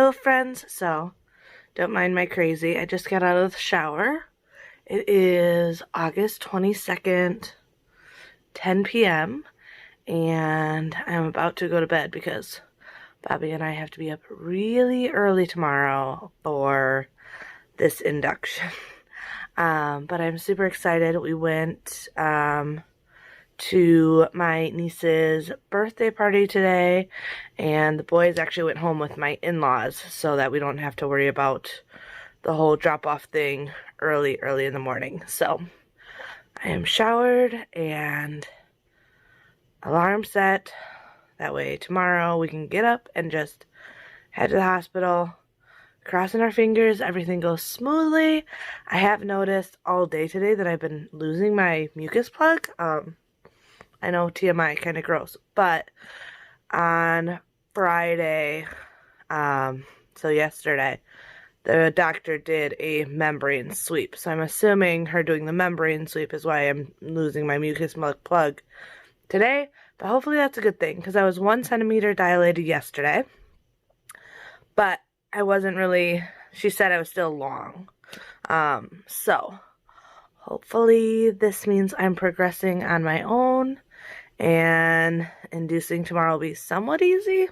still friends, so don't mind my crazy. I just got out of the shower. It is August 22nd, 10 p.m. and I'm about to go to bed because Bobby and I have to be up really early tomorrow for this induction. But I'm super excited. We went to my niece's birthday party today, and the boys actually went home with my in-laws so that we don't have to worry about the whole drop-off thing early in the morning. So I am showered and alarm set. That way tomorrow we can get up and just head to the hospital. Crossing our fingers, everything goes smoothly. I have noticed all day today that I've been losing my mucus plug. I know TMI, kind of gross, but on Friday, so yesterday, the doctor did a membrane sweep. So I'm assuming her doing the membrane sweep is why I'm losing my mucus plug today. But hopefully that's a good thing, because I was 1 centimeter dilated yesterday. But I wasn't really, she said I was still long. So hopefully this means I'm progressing on my own, and inducing tomorrow will be somewhat easy.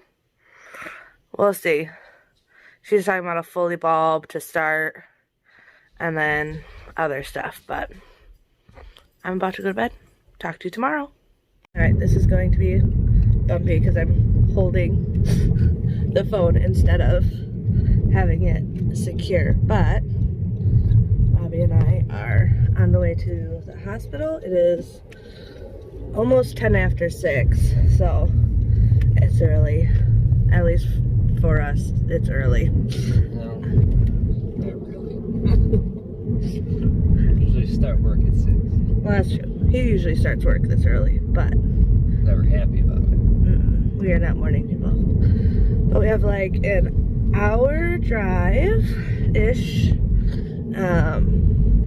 We'll see. She's talking about a Foley bulb to start, and then other stuff, but I'm about to go to bed. Talk to you tomorrow. Alright, this is going to be bumpy because I'm holding the phone instead of having it secure, but Bobby and I are on the way to the hospital. It is almost 10 after 6, so it's early. At least for us, it's early. No, not really. I usually start work at 6. Well, that's true. He usually starts work this early, but Never happy about it. we are not morning people. But we have like an hour drive-ish.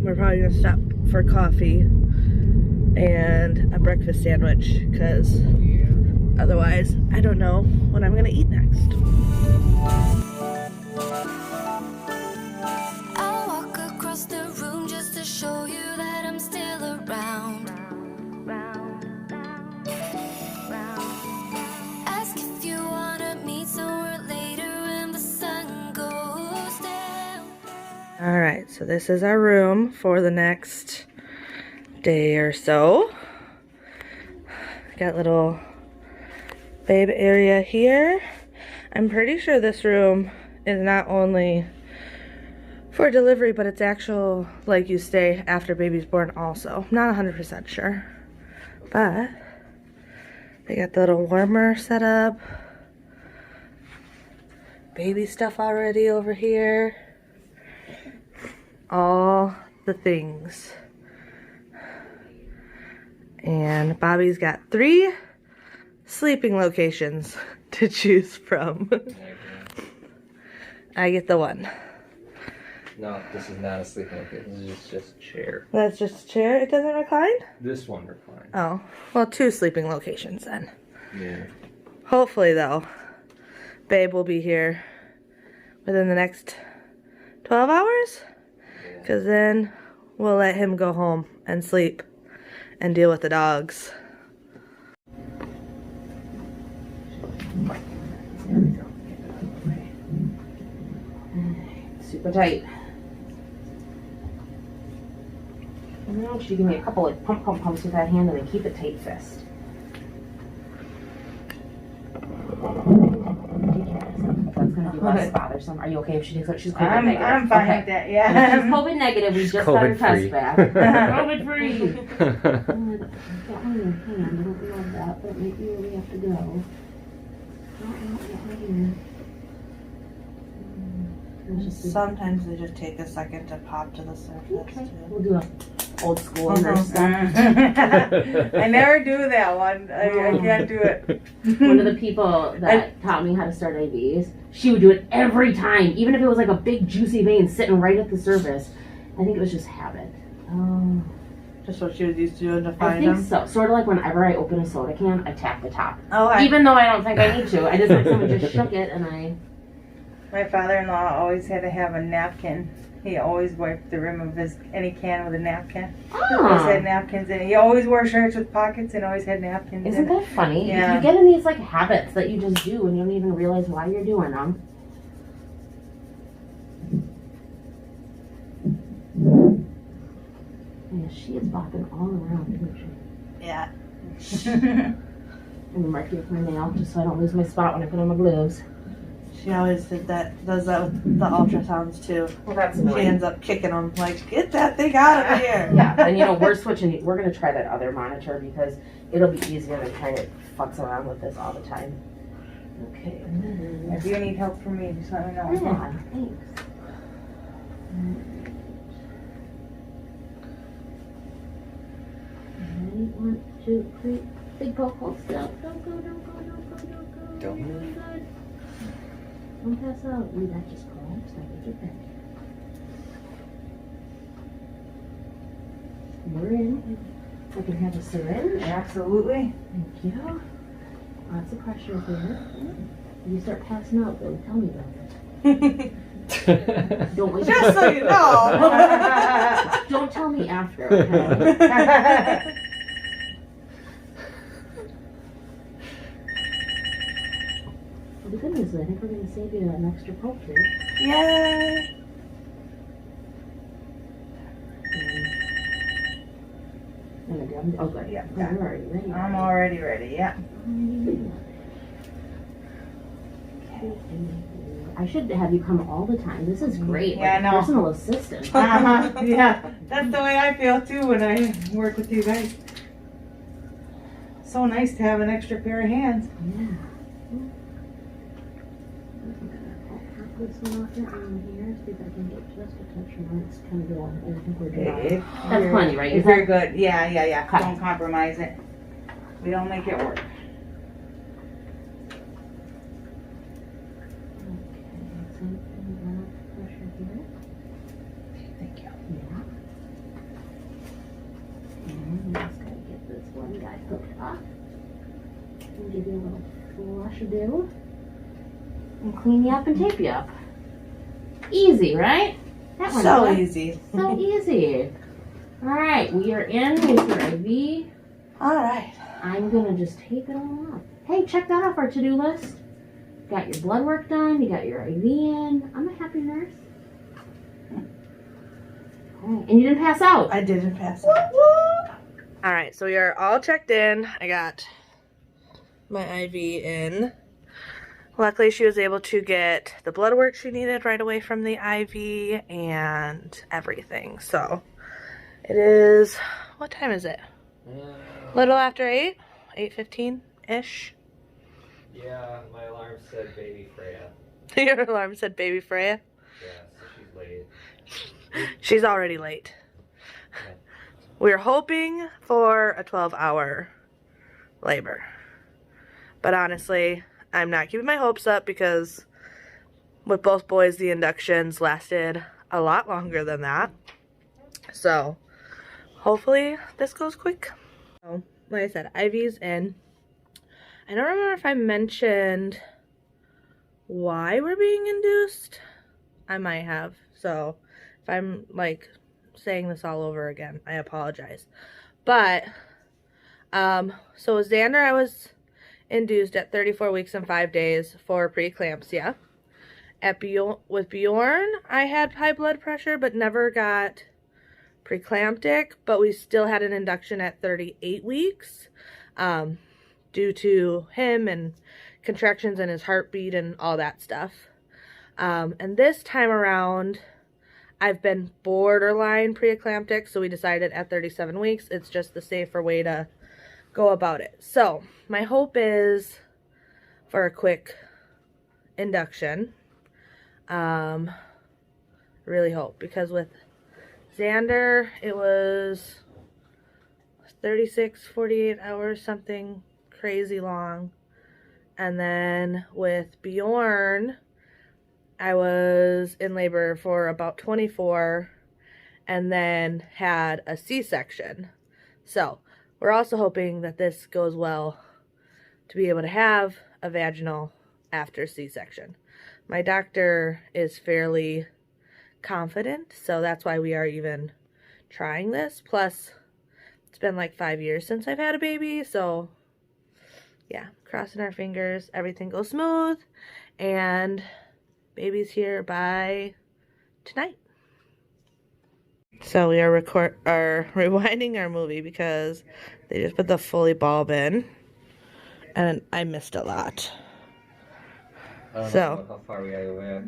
We're probably gonna stop for coffee and a breakfast sandwich, because otherwise I don't know what I'm gonna eat next. I'll walk across the room just to show you that I'm still around. Ask if you wanna meet somewhere later when the sun goes down. Alright, so this is our room for the next day or so. Got little babe area here. I'm pretty sure this room is not only for delivery, but it's actual, like, you stay after baby's born also. I'm not 100% sure, but they got the little warmer set up. Baby stuff already over here. All the things. And Bobby's got 3 sleeping locations to choose from. I get the one. No, this is not a sleeping location. This is just a chair. That's just a chair. It doesn't recline? This one reclines. Oh, well, 2 sleeping locations then. Yeah. Hopefully, though, babe will be here within the next 12 hours. Because then we'll let him go home and sleep and deal with the dogs. There we go. Super tight. And now she give me a couple like pumps with that hand and then keep it tight fist. That's gonna be less bothersome. Are you okay if she takes it? She's COVID negative. I'm fine with that, yeah. She's COVID negative. We just got her test back. COVID free. Got one in your hand. I don't love that, but maybe we have to go. Sometimes they just take a second to pop to the surface, Okay. too. We'll do a old school nurse stuff. I never do that one. I can't do it. One of the people that taught me how to start IVs, she would do it every time, even if it was like a big juicy vein sitting right at the surface. I think it was just habit. Oh, just what she was used to doing to I find think them? so. Sort of like whenever I open a soda can, I tap the top. Oh, Even though I don't think I need to. I just like someone just shook it and I My father-in-law always had to have a napkin. He always wiped the rim of any can with a napkin. Always had napkins in it. He always wore shirts with pockets and always had napkins Isn't in it. that funny? Yeah. You get in these like habits that you just do and you don't even realize why you're doing them. Yeah, she is bopping all around, isn't she? Yeah. I'm gonna mark you with my nail just so I don't lose my spot when I put on my gloves. She always does that with the ultrasounds too. Well, that's She annoying. ends up kicking them like, get that thing out of here. Yeah, and we're switching. We're gonna try that other monitor because it'll be easier than trying to futz around with this all the time. Okay, and then If you need help from me, just let me know. yeah, thanks. Alright, 1, 2, 3. Big poke, hold still. Don't go, don't go, don't go, don't go. Don't You're move. doing good. Don't pass out. Ooh, that just collapsed. I can get back. We're in. I can have a syringe. Absolutely. Thank you. Lots of pressure here. If you start passing out, though, tell me about it. Don't wait. Just so you know. Don't tell me after, okay? Well, the good news is I think we're going to save you an extra poke here. Yay. Oh, good. Yeah. Oh, you're already ready. I'm already ready, yeah. I should have you come all the time. This is great. Yeah, like I know. Personal assistant. Yeah, that's the way I feel too when I work with you guys. So nice to have an extra pair of hands. Yeah. Pop this one off your arm here. See if I can get just a touch more. It's kind of long. I think we're good. That's plenty, right? It's very good. Yeah. Okay. Don't compromise it. We don't make it work. Thank you. Yeah. And we just gotta get this one guy hooked up. And give you a little flush-a-do. And clean you up and tape you up. Easy, right? That one So was easy. so easy. Alright, we are in with your IV. All right. I'm gonna just tape it all up. Hey, check that off our to-do list. Got your blood work done, you got your IV in. I'm a happy nurse. Alright, and you didn't pass out. I didn't pass out. All right, so we are all checked in. I got my IV in. Luckily, she was able to get the blood work she needed right away from the IV and everything. So it is, what time is it? Little after 8? 8:15-ish? Yeah, my alarm said baby Freya. Your alarm said baby Freya? Yeah, so she's late. She's already late. Yeah. We're hoping for a 12-hour labor. But honestly, I'm not keeping my hopes up because with both boys, the inductions lasted a lot longer than that. So hopefully this goes quick. So, like I said, IV's in. I don't remember if I mentioned why we're being induced. I might have. So if I'm like saying this all over again, I apologize. But so with Xander, I was induced at 34 weeks and 5 days for preeclampsia. With Bjorn, I had high blood pressure but never got preeclamptic, but we still had an induction at 38 weeks due to him and contractions in his heartbeat and all that stuff. And this time around, I've been borderline preeclamptic, so we decided at 37 weeks, it's just the safer way to go about it. So my hope is for a quick induction. Really hope, because with Xander it was 36, 48 hours, something crazy long. And then with Bjorn, I was in labor for about 24 and then had a C-section. So we're also hoping that this goes well to be able to have a vaginal after C-section. My doctor is fairly confident, so that's why we are even trying this. Plus, it's been like 5 years since I've had a baby, so yeah, crossing our fingers, everything goes smooth, and baby's here by tonight. So we are rewinding our movie because they just put the Foley bulb in, and I missed a lot. I don't So, know how far we are away.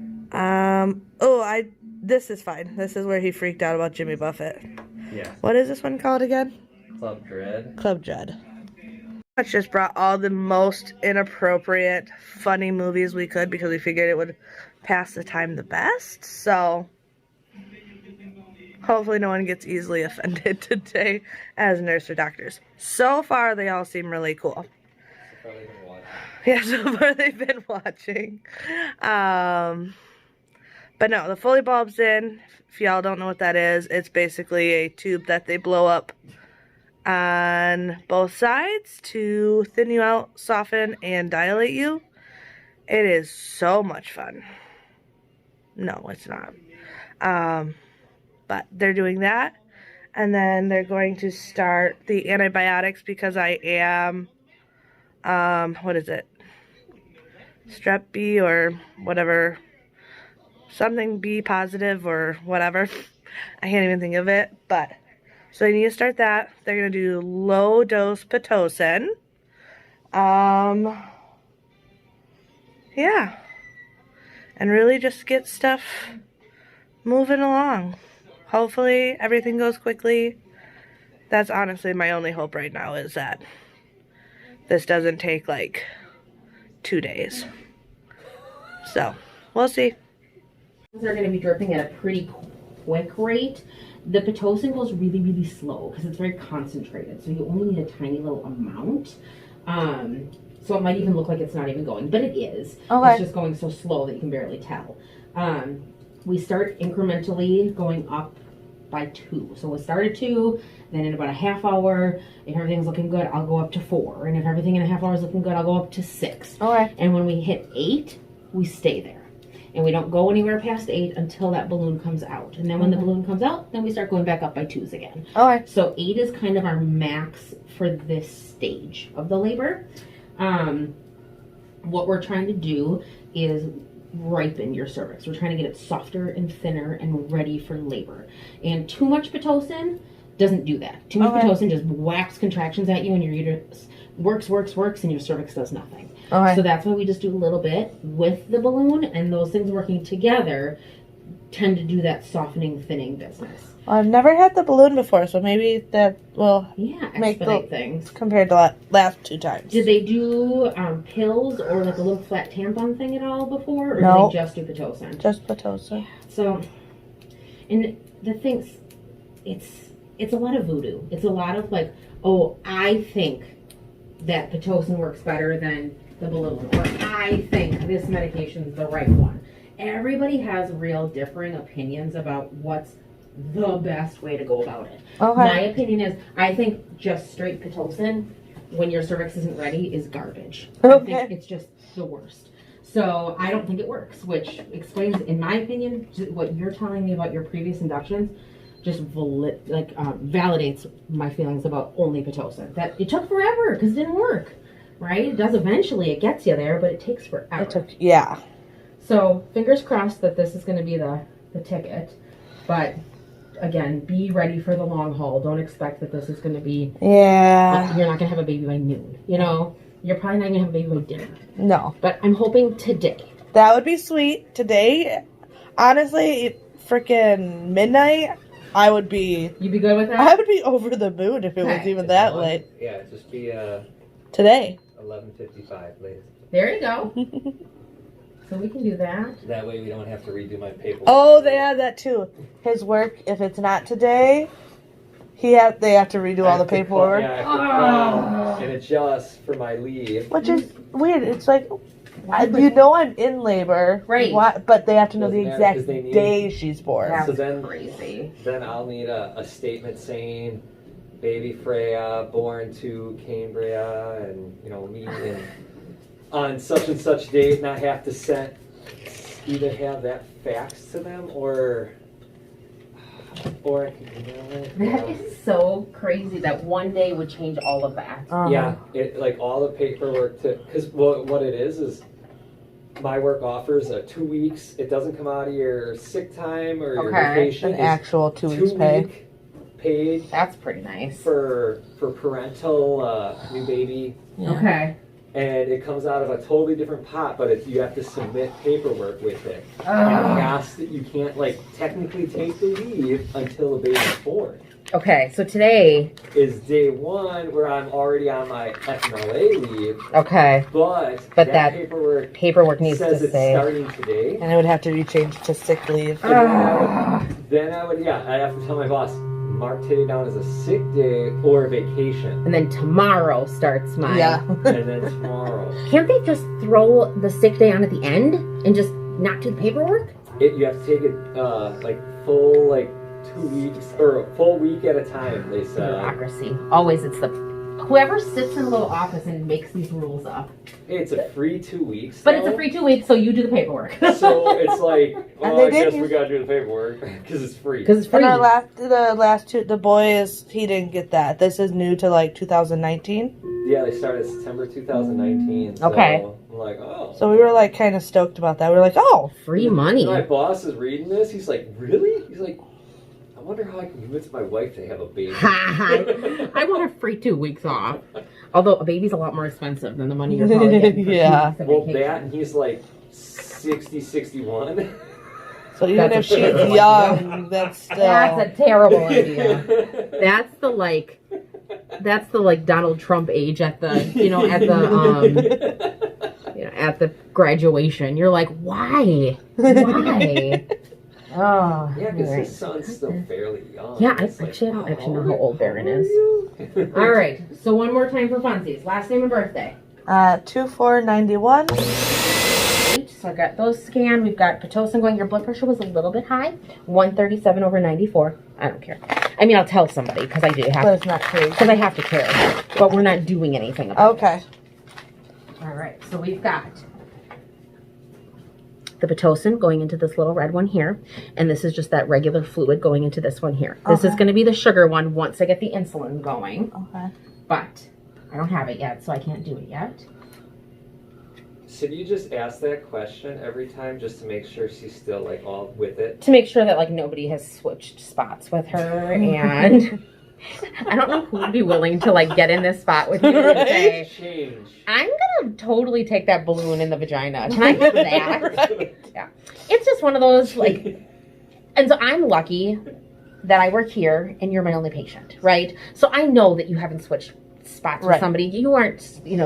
this is fine. This is where he freaked out about Jimmy Buffett. Yeah. What is this one called again? Club Dread. Club Dread. I just brought all the most inappropriate, funny movies we could because we figured it would pass the time the best. So, hopefully no one gets easily offended today as nurse or doctors. So far, they all seem really cool. Yeah, so far they've been watching. But no, the Foley bulb's in. If y'all don't know what that is, it's basically a tube that they blow up on both sides to thin you out, soften, and dilate you. It is so much fun. No, it's not. But they're doing that. And then they're going to start the antibiotics because I am, what is it? Strep B or whatever. Something B positive or whatever. I can't even think of it. But, so they need to start that. They're going to do low dose Pitocin. Yeah. And really just get stuff moving along. Hopefully everything goes quickly. That's honestly my only hope right now is that this doesn't take like 2 days. So, we'll see. They're going to be dripping at a pretty quick rate. The Pitocin goes really, really slow because it's very concentrated. So you only need a tiny little amount. So it might even look like it's not even going, but it is. Okay. It's just going so slow that you can barely tell. We start incrementally going up by 2. So we'll start at 2, then in about a half hour, if everything's looking good, I'll go up to 4. And if everything in a half hour is looking good, I'll go up to 6. Okay. And when we hit 8, we stay there. And we don't go anywhere past 8 until that balloon comes out. And then when the balloon comes out, then we start going back up by 2s again. Okay. So 8 is kind of our max for this stage of the labor. What we're trying to do is ripen your cervix. We're trying to get it softer and thinner and ready for labor. And too much Pitocin doesn't do that. Too much Pitocin just whacks contractions at you and your uterus works, and your cervix does nothing. Okay. So that's why we just do a little bit with the balloon, and those things working together tend to do that softening, thinning business. Well, I've never had the balloon before, so maybe that will make things compared to last 2 times. Did they do pills or like a little flat tampon thing at all before, or no. Did they just do Pitocin? Just Pitocin. So, and the things, it's a lot of voodoo. It's a lot of like, oh, I think that Pitocin works better than the balloon, or I think this medication is the right one. Everybody has real differing opinions about what's the best way to go about it. Okay. My opinion is, I think just straight Pitocin when your cervix isn't ready is garbage. Okay. I think it's just the worst. So I don't think it works, which explains, in my opinion, what you're telling me about your previous inductions. Just validates my feelings about only Pitocin. That it took forever because it didn't work, right? It does eventually. It gets you there, but it takes forever. So fingers crossed that this is going to be the ticket. But again, be ready for the long haul. Don't expect that this is going to be. Yeah. You're not going to have a baby by noon. You know, you're probably not going to have a baby by dinner. No. But I'm hoping today. That would be sweet. Today, honestly, freaking midnight. You'd be good with that? I would be over the moon if it was even that late. Yeah, just be today. 11:55 latest. There you go. So we can do that. That way we don't have to redo my paperwork. Oh, they have that too. His work, if it's not today, they have to redo all the paperwork. Yeah, I have to call and adjust for my leave. Which is weird. It's like, I'm in labor, right? But they have to know the exact day she's born. That's crazy. Then I'll need a statement saying, "Baby Freya, born to Cambria, and me on such and such date," and I have to either have that faxed to them or I can email it. That is so crazy that one day would change all of that. Yeah, it like all the paperwork because what it is my work offers 2 weeks. It doesn't come out of your sick time or your vacation. An actual 2 weeks pay. Paid. That's pretty nice. For parental new baby. Yeah. Okay. And it comes out of a totally different pot, but you have to submit paperwork with it. You can't like technically take the leave until the baby's born. Okay, so today is day one where I'm already on my FMLA leave. Okay. But that paperwork needs says to it's say starting today. And it would have to be changed to sick leave. Then I would I have to tell my boss, mark today down as a sick day or a vacation. And then tomorrow starts my... Yeah. And then tomorrow. Can't they just throw the sick day on at the end and just not do the paperwork? You have to take it full 2 weeks or a full week at a time, they said. Bureaucracy. Always it's whoever sits in a little office and makes these rules up. Hey, it's a free 2 weeks. But it's a free 2 weeks, so you do the paperwork. So it's like, well, I guess didn't we gotta do the paperwork because it's free. Because it's free. And the last two, the boy he didn't get that. This is new to 2019. Yeah, they started September 2019. So Okay. I'm like, oh. So we were kind of stoked about that. We were like, oh, free money. And my boss is reading this. He's like, really? He's like, I wonder how I can convince my wife to have a baby. I want a free 2 weeks off. Although a baby's a lot more expensive than the money you're probably getting for 2 Yeah. weeks of Well, vacation. that and he's like 60, 61. So even if she's young, that's still... That's a terrible idea. That's the Donald Trump age at the at the graduation. You're like, why? Why? Oh, Yeah, because right. his son's still fairly young. Yeah, I It's like, actually don't know how old old Baron are is. you? All right, so one more time for funsies. Last name and birthday. 2491. So I got those scanned. We've got Pitocin going. Your blood pressure was a little bit high, 137/94. I don't care. I mean, I'll tell somebody because I do have But it's not crazy. because I have to care. But we're not doing anything about Okay. it. All right, so we've got the Pitocin going into this little red one here, and this is just that regular fluid going into this one here. This is going to be the sugar one once I get the insulin going. Okay. But I don't have it yet, so I can't do it yet. So do you just ask that question every time just to make sure she's still all with it? To make sure that nobody has switched spots with her, and I don't know who would be willing to get in this spot with you and say, Change. I'm gonna totally take that balloon in the vagina. Can I have that? Right. Yeah. It's just one of those and so I'm lucky that I work here and you're my only patient, right? So I know that you haven't switched spots with somebody. You aren't,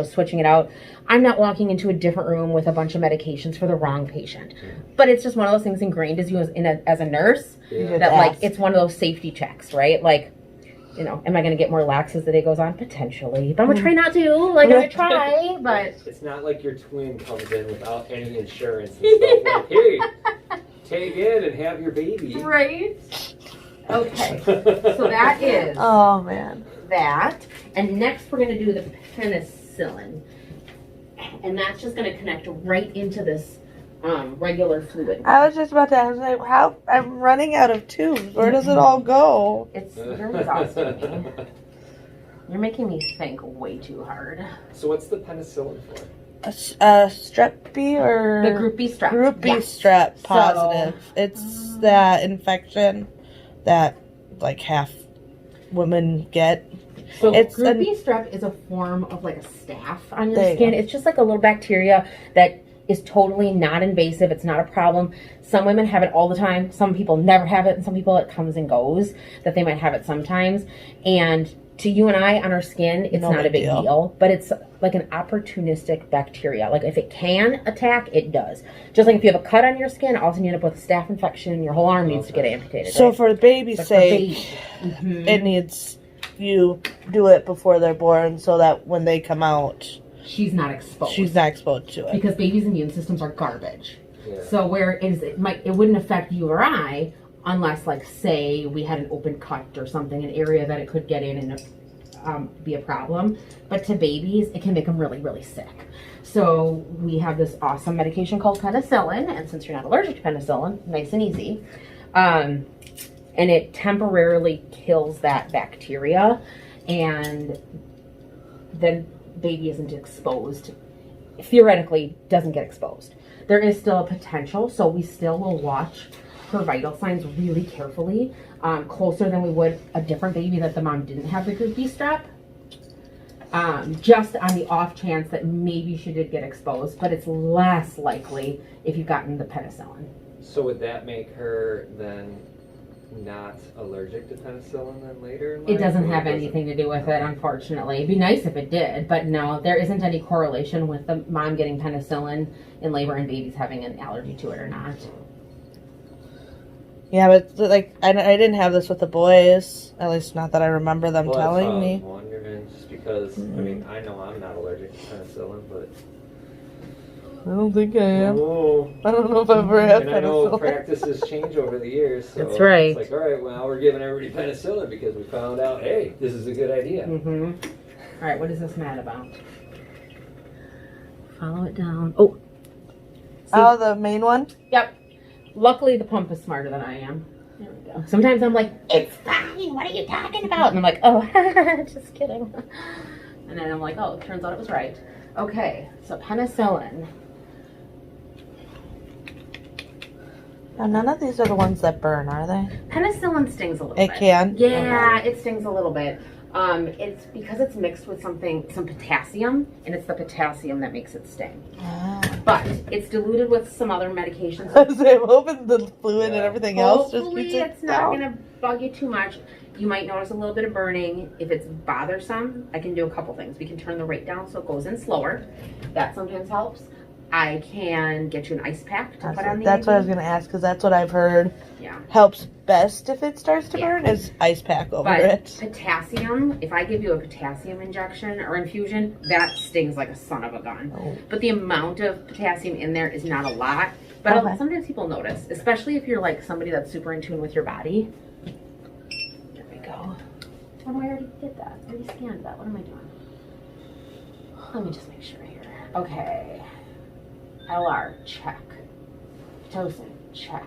switching it out. I'm not walking into a different room with a bunch of medications for the wrong patient. But it's just one of those things ingrained as you as a nurse Yeah. that it's one of those safety checks, right? Am I going to get more lax as the day goes on? Potentially. But I'm going to try not to. I'm going to try, but... It's not like your twin comes in without any insurance and stuff. Hey, take it and have your baby. Right? Okay. So that is Oh, man. that. And next we're going to do the penicillin. And that's just going to connect right into this regular fluid. I was just about to ask, how I'm running out of tubes. Where does it all go? You're exhausting me. You're making me think way too hard. So what's the penicillin for? Strep B or The Group B strep. Group B Yes. strep positive. It's that infection that half women get. So It's Group B strep is a form of a staph on your There you skin. go. It's just a little bacteria that is totally not invasive. It's not a problem. Some women have it all the time. Some people never have it, and some people it comes and goes, that they might have it sometimes. And to you and I on our skin, it's not a big deal. But it's like an opportunistic bacteria. If it can attack, it does. Just like if you have a cut on your skin, all of a sudden you end up with a staph infection, your whole arm needs to get amputated. So right? for the baby's But for sake, baby- it needs you do it before they're born so that when they come out, she's not exposed. she's not exposed to it. Because babies' immune systems are garbage. Yeah. So it wouldn't affect you or I unless say we had an open cut or something, an area that it could get in and be a problem. But to babies, it can make them really, really sick. So we have this awesome medication called penicillin, and since you're not allergic to penicillin, nice and easy. And it temporarily kills that bacteria, and then baby isn't exposed. Theoretically, doesn't get exposed. There is still a potential, so we still will watch her vital signs really carefully, closer than we would a different baby that the mom didn't have the group B strep. Just on the off chance that maybe she did get exposed, but it's less likely if you've gotten the penicillin. So would that make her then not allergic to penicillin then later in life? It doesn't have anything to do with it, unfortunately. It'd be nice if it did, but no, there isn't any correlation with the mom getting penicillin in labor and babies having an allergy to it or not. Yeah, but like I didn't have this with the boys. At least not that I remember them telling me. I was wondering, just because, I mean, I know I'm not allergic to penicillin, but... I don't think I am. Oh. I don't know if I've ever had And penicillin. I know practices change over the years, so That's right. it's like, all right, well, we're giving everybody penicillin because we found out, hey, this is a good idea. Mm-hmm. All right, what is this mat about? Follow it down. Oh. See? Oh, the main one? Yep. Luckily, the pump is smarter than I am. There we go. Sometimes I'm like, it's fine. What are you talking about? And I'm like, oh, just kidding. And then I'm like, oh, it turns out it was right. Okay, so penicillin. Now, none of these are the ones that burn, are they? Penicillin stings a little It bit. can? Yeah, it stings a little bit. It's because it's mixed with some potassium, and it's the potassium that makes it sting. Ah. But it's diluted with some other medications. I'm hoping the fluid and everything else just Hopefully keeps it it's not down. going to bug you too much. You might notice a little bit of burning. If it's bothersome, I can do a couple things. We can turn the rate down so it goes in slower. That sometimes helps. I can get you an ice pack to put on the That's what I was IV. going to ask, because that's what I've heard Yeah. helps best if it starts to Yeah. burn is ice pack over But it. potassium, if I give you a potassium injection or infusion, that stings like a son of a gun. Oh. But the amount of potassium in there is not a lot. But Okay. sometimes people notice, especially if you're like somebody that's super in tune with your body. There we go. Oh, I already did that. I already scanned that. What am I doing? Let me just make sure here. Okay. LR, check. Pitocin, check.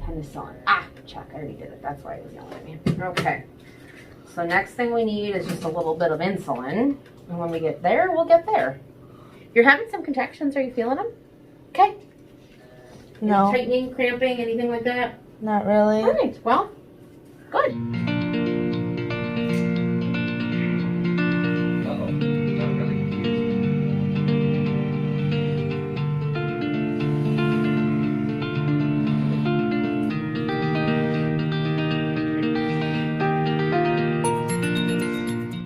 Penicillin, check. I already did it. That's why it was yelling at me. Okay. So next thing we need is just a little bit of insulin. And when we get there, we'll get there. You're having some contractions. Are you feeling them? Okay. No, Tightening, cramping, anything like that? not really. All right. Well, good. Uh-oh. I'm really confused.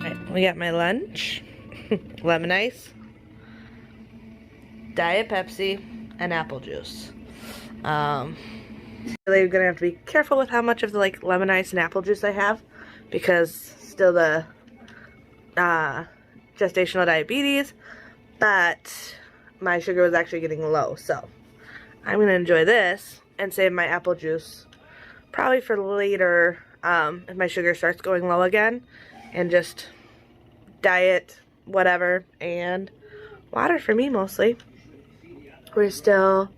Right, we got my lunch, lemon ice, Diet Pepsi, and apple juice. Really gonna have to be careful with how much of the like lemon ice and apple juice I have, because still the gestational diabetes, but my sugar was actually getting low, so I'm gonna enjoy this and save my apple juice probably for later if my sugar starts going low again, and just diet whatever and water for me mostly. We're still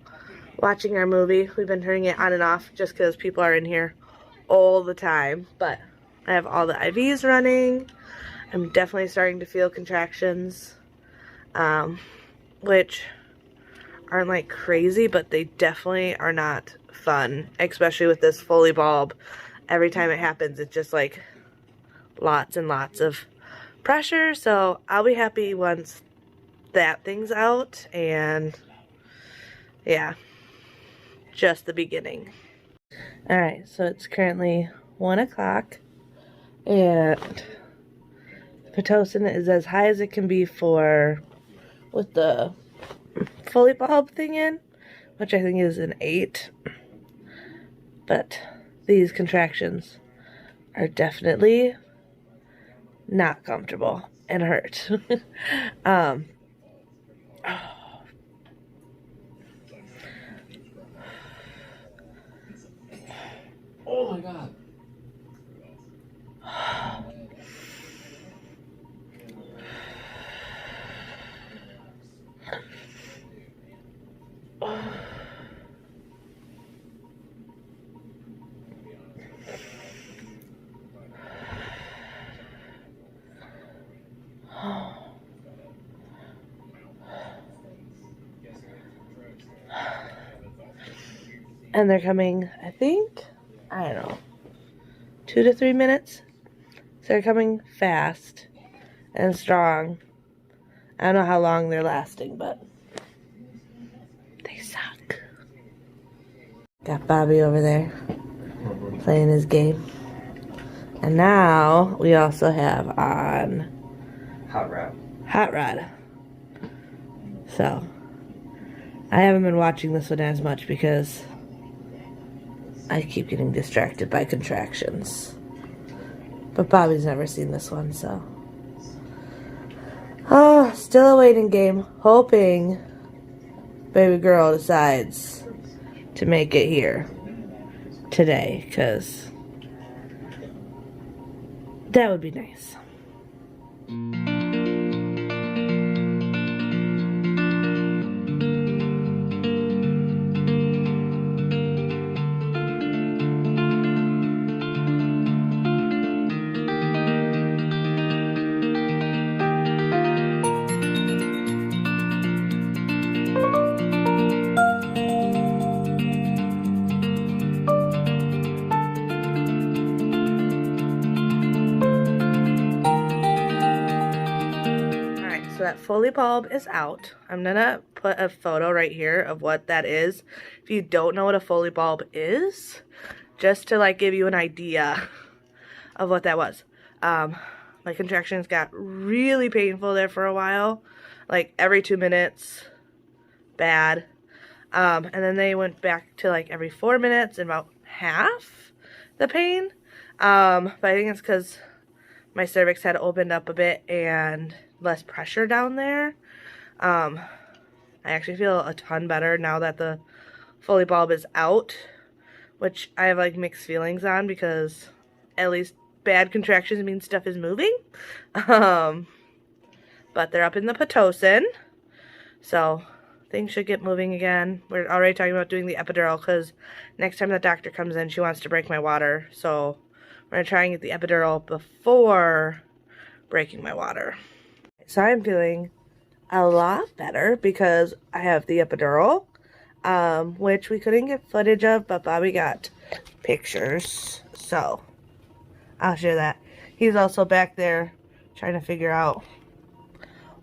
watching our movie. We've been turning it on and off just because people are in here all the time, but I have all the IVs running. I'm definitely starting to feel contractions, which aren't like crazy, but they definitely are not fun, especially with this Foley bulb. Every time it happens, it's just like lots and lots of pressure, so I'll be happy once that thing's out, and yeah, just the beginning. Alright, so it's currently 1 o'clock, and Pitocin is as high as it can be with the Foley bulb thing in, which I think is an 8, but these contractions are definitely not comfortable and hurt. Oh my god. And they're coming, I think, I don't know, 2 to 3 minutes. So they're coming fast and strong. I don't know how long they're lasting, but they suck. Got Bobby over there playing his game. And now we also have on Hot Rod. Hot Rod. So I haven't been watching this one as much because I keep getting distracted by contractions. But Bobby's never seen this one, so. Oh, still a waiting game. Hoping baby girl decides to make it here today, because that would be nice. So that Foley bulb is out. I'm gonna put a photo right here of what that is. If you don't know what a Foley bulb is, just to like give you an idea of what that was. My contractions got really painful there for a while, like every 2 minutes, bad. And then they went back to like every 4 minutes and about half the pain. But I think it's because my cervix had opened up a bit and less pressure down there. I actually feel a ton better now that the Foley bulb is out, which I have like mixed feelings on because at least bad contractions mean stuff is moving. But they're up in the Pitocin, so things should get moving again. We're already talking about doing the epidural because next time the doctor comes in, she wants to break my water. So we're going to try and get the epidural before breaking my water. So I'm feeling a lot better because I have the epidural, which we couldn't get footage of, but Bobby got pictures. So I'll share that. He's also back there trying to figure out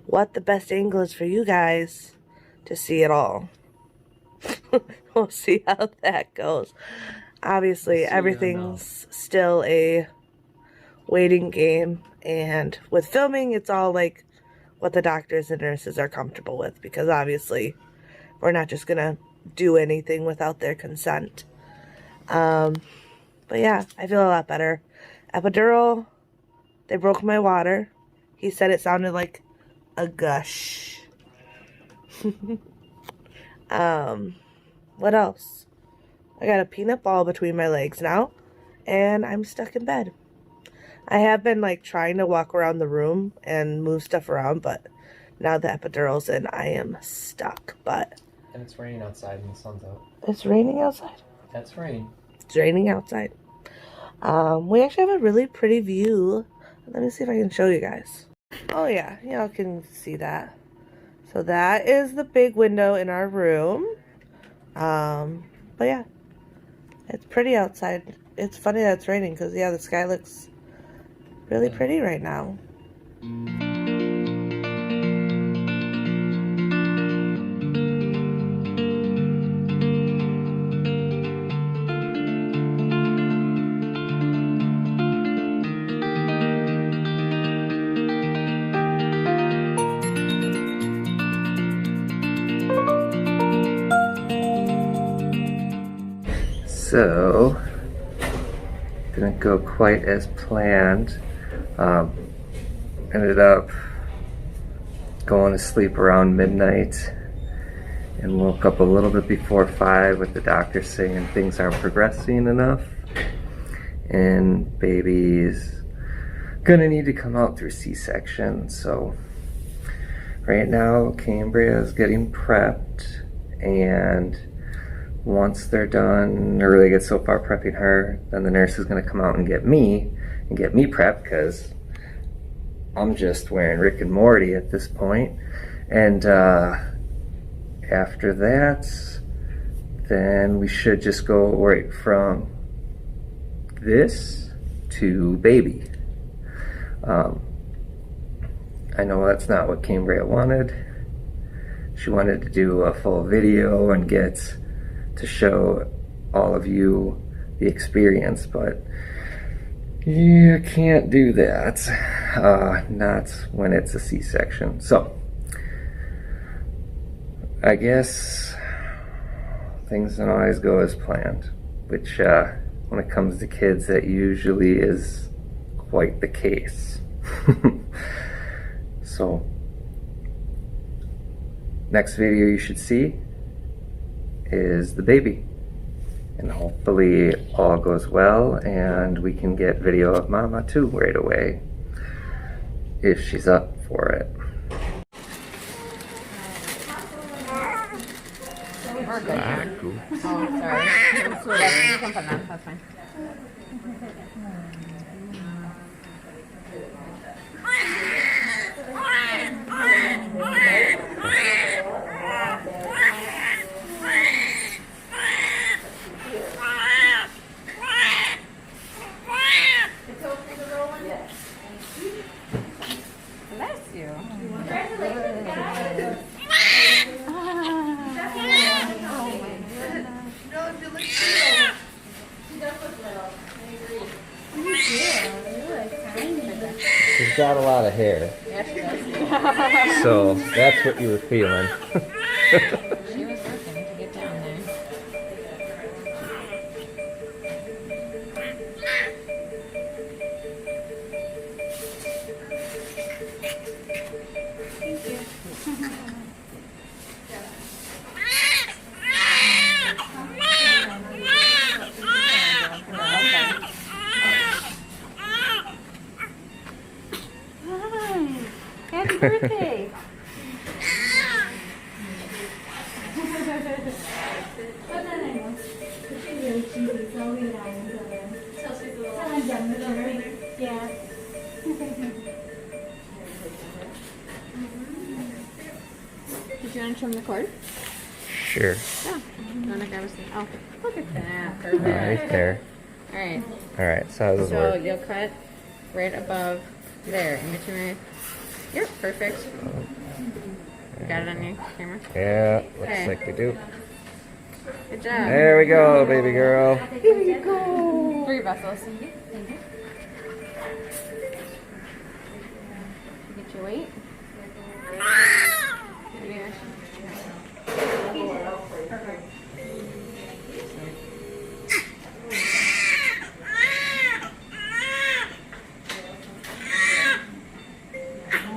what the best angle is for you guys to see it all. We'll see how that goes. Obviously, everything's still a waiting game, and with filming, it's all like what the doctors and nurses are comfortable with, because obviously we're not just gonna do anything without their consent. But yeah, I feel a lot better. Epidural, they broke my water. He said it sounded like a gush. What else? I got a peanut ball between my legs now, and I'm stuck in bed. I have been like trying to walk around the room and move stuff around, but now the epidural's in, I am stuck. But and it's raining outside and the sun's out. It's raining outside? That's rain. It's raining outside. We actually have a really pretty view. Let me see if I can show you guys. Oh yeah, y'all can see that. So that is the big window in our room. But yeah, it's pretty outside. It's funny that it's raining because yeah, the sky looks really pretty right now. So, didn't go quite as planned. Ended up going to sleep around midnight and woke up a little bit before 5 with the doctor saying things aren't progressing enough and baby's gonna need to come out through C-section. So right now Cambria is getting prepped, and once they're done, or they get so far prepping her, then the nurse is going to come out and get me prepped, because I'm just wearing Rick and Morty at this point. And after that, then we should just go right from this to baby. I know that's not what Cambria wanted. She wanted to do a full video and get to show all of you the experience, but you can't do that. Not when it's a C-section. So, I guess things don't always go as planned, which when it comes to kids, that usually is quite the case. So, next video you should see is the baby. And hopefully all goes well and we can get video of Mama too right away, if she's up for it. We're good. Cool. Oh, sorry. You can put that. That's fine. Bless you. She's got a lot of hair. Yeah, she does. So that's what you were feeling. She was working to get down there. Happy birthday! Did you want to trim the cord? Sure. Yeah. You want to grab a seat? Oh, look at that. Perfect. Right there. Alright. Alright, so how does it So work? you'll cut right above there, in between my... Yep, perfect. You got it on your camera? Yeah, looks Okay. like we do. Good job. There we go, baby girl. Here you go. 3 vessels. Thank you. Get your weight. Yeah.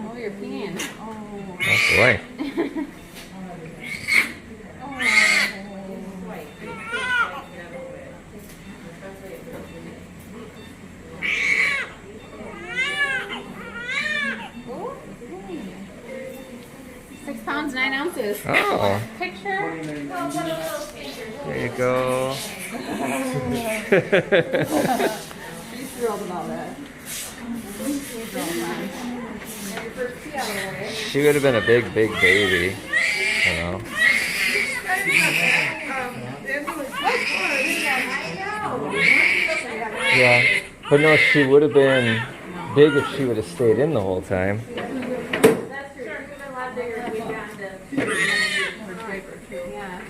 Oh, you're peeing. Oh boy. £6, 9 ounces. Oh, Picture. there you go. She's thrilled about that. She would have been a big baby, you know. Yeah, but no, she would have been big if she would have stayed in the whole time. That's true. A lot bigger if we got the draper too. Yeah.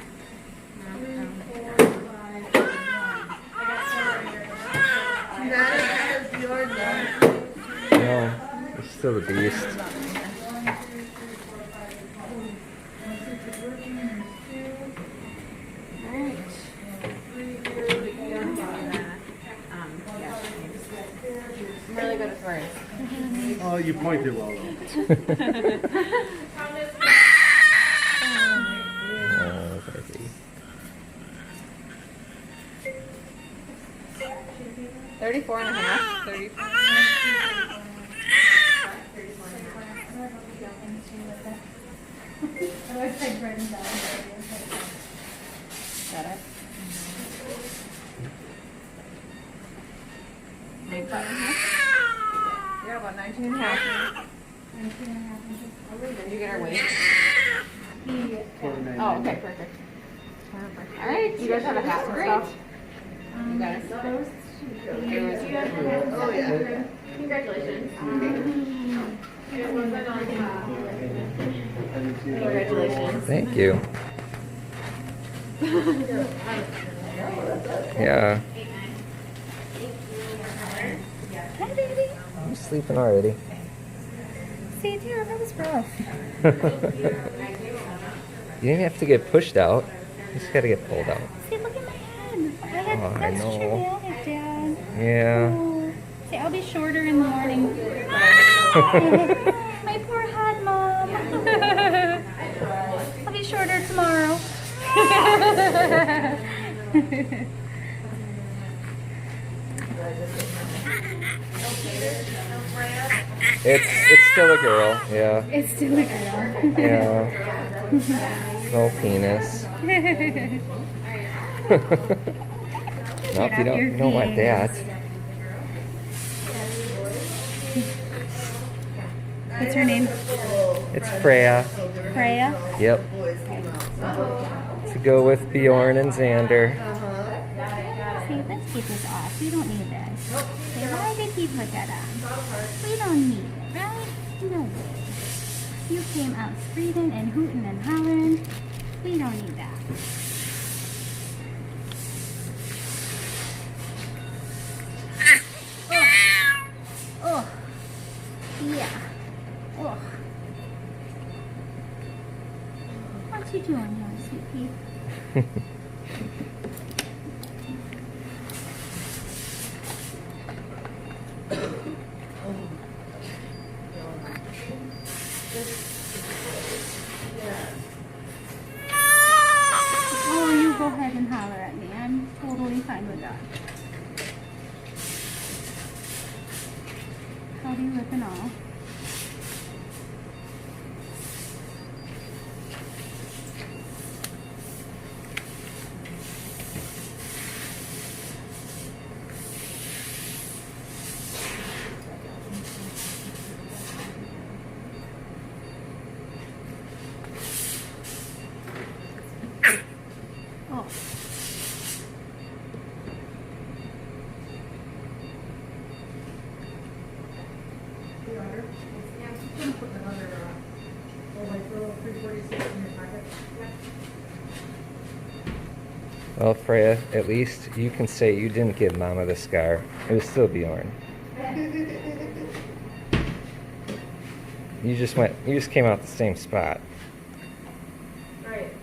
No, it's still a beast. Alright. I'm really good at words. Oh, you pointed well though. Oh, baby. 34 and a half. 34. Got it. 19 and a half. Yeah, about 19 and a half. Did you get our weight? 49. Oh, okay, perfect. All right, you guys have a hat and stuff? You guys. Oh, yeah. Congratulations. Congratulations. Thank you. Yeah. Hi, baby. I'm sleeping already. See, dear, that was rough. You didn't have to get pushed out. You just gotta get pulled out. See, look at my head. Oh, I That's know. true, nailed it, Dad. Yeah. Oh. See, I'll be shorter in the morning. My poor head, Mom. I'll be shorter tomorrow. It's still a girl. Yeah. It's still a girl. Yeah. No penis. Nope, you don't want that. What's her name? It's Freya. Freya? Yep. To go with Bjorn and Xander. See, let's get this off. We don't need this. Okay, why did he put that on? We don't need it, right? No way. You came out screaming and hooting and hollering. We don't need that. Oh. Yeah. Oh. What you doing here, sweet pea? Oh, you go ahead and holler at me. I'm totally fine with that. How do you look and all? Oh. Well, Freya, at least you can say you didn't give Mama the scar. It was still Bjorn. You just came out the same spot. Right.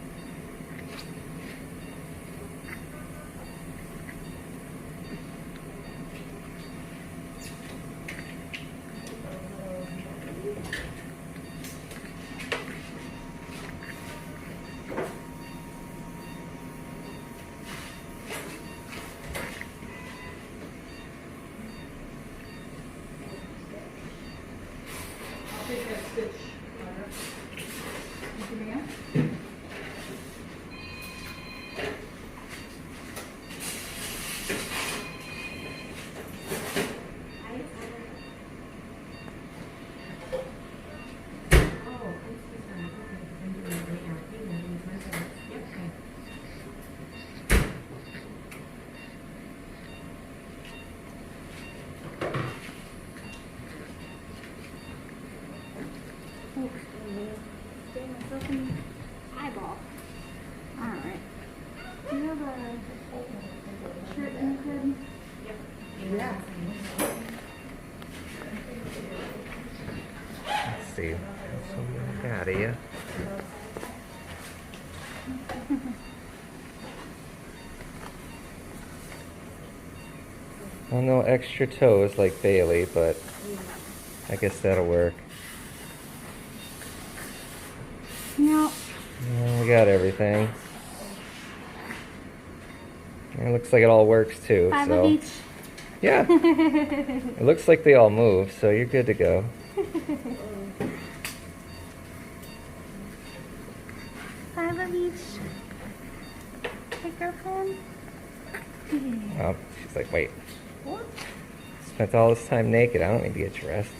Eyeball. Alright. Do you have a shirt in the crib? Yeah. Let's see. What's we got here? Well, no extra toes like Bailey, but I guess that'll work. No. We got everything. It looks like it all works too. 5 so of each. yeah, it looks like they all move, so you're good to go. 5 of each. Hey, girlfriend. Oh, she's like, wait. What? Spent all this time naked. I don't need to get dressed.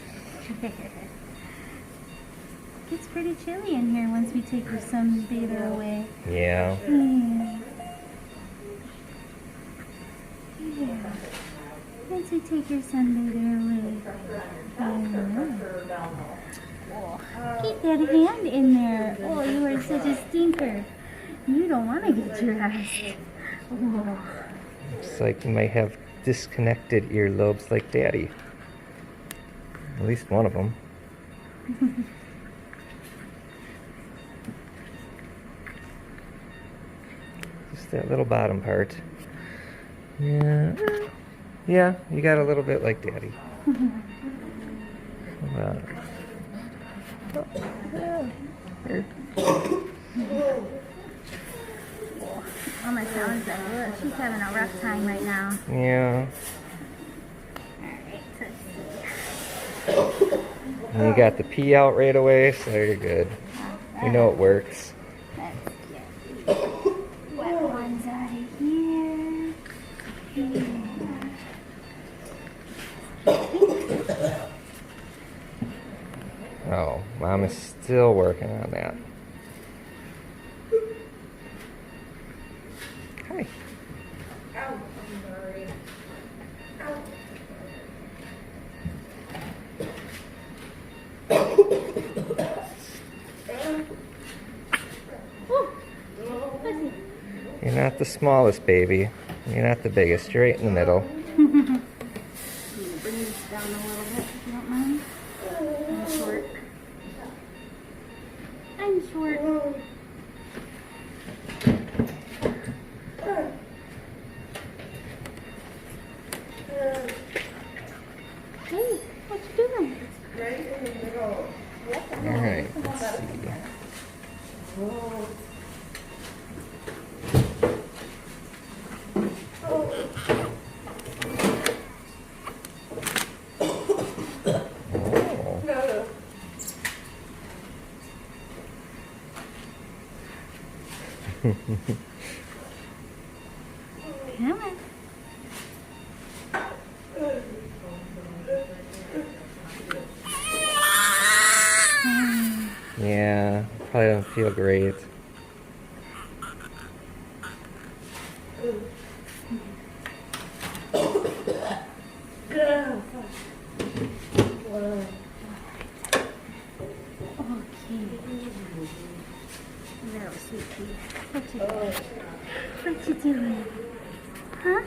gets pretty chilly in here once we take your sunbather away. Yeah. Yeah. Yeah. Once we take your sunbather away. Oh, keep that hand in there. Oh, you are such a stinker. You don't want to get dressed. Oh. Looks like you might have disconnected earlobes like Daddy. At least one of them. Just that little bottom part. Yeah. Yeah, you got a little bit like Daddy. Oh, my sounds like, she's having a rough time right now. Yeah. Alright, let's see. And you got the pee out right away, so you're good. You know it works. Let's get wet ones out of here. Oh, Mom is still working on that. Hi. You're not the smallest baby. You're not the biggest. You're right in the middle. Bring this down a little bit if you don't mind. I'm short. I'm short. Hey, what you doing? Alright, let's see. Come on. Yeah, probably don't feel great. Little sweetie. What you doing? What you doing? Huh?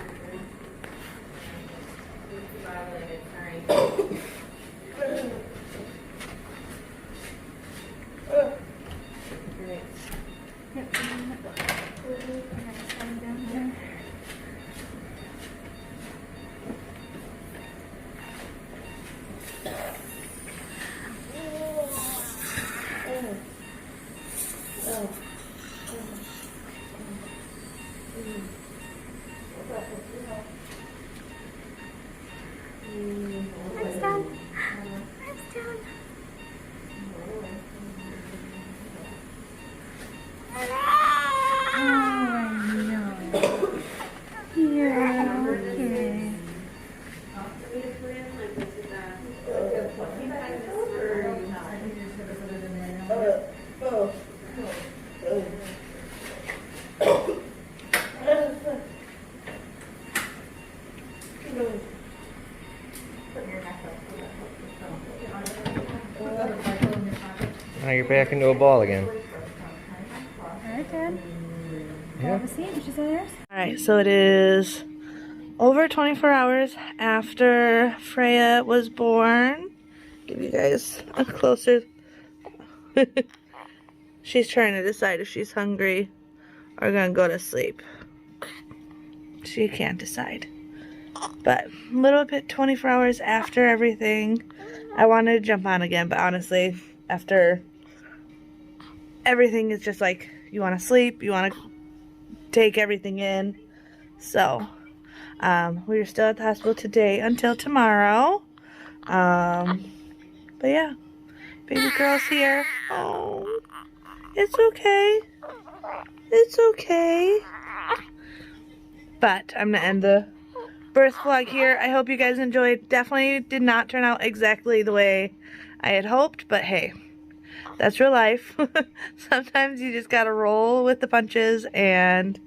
Arms down. Arms down. Oh, no. You're okay. Now you're back into a ball again. Alright, Dad. Yeah. Have a seat. Did you say yours? Alright, so it is over 24 hours after Freya was born. Give you guys a closer. She's trying to decide if she's hungry or gonna go to sleep. She can't decide. But a little bit 24 hours after everything, I wanted to jump on again, but honestly, after everything is just like, you want to sleep, you want to take everything in. So, we're still at the hospital today until tomorrow. But yeah, baby girl's here. Oh, it's okay. It's okay. But I'm going to end the birth vlog here. I hope you guys enjoyed. Definitely did not turn out exactly the way I had hoped, but hey, That's real life. Sometimes you just gotta roll with the punches, and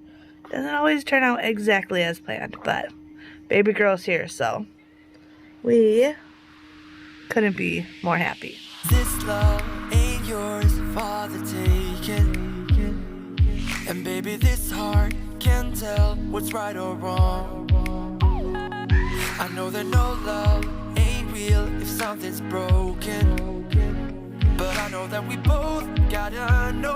it doesn't always turn out exactly as planned, but baby girl's here, so we couldn't be more happy. This love ain't yours for the taking. And baby, this heart can't tell what's right or wrong. I know that no love ain't real if something's broken, but I know that we both gotta know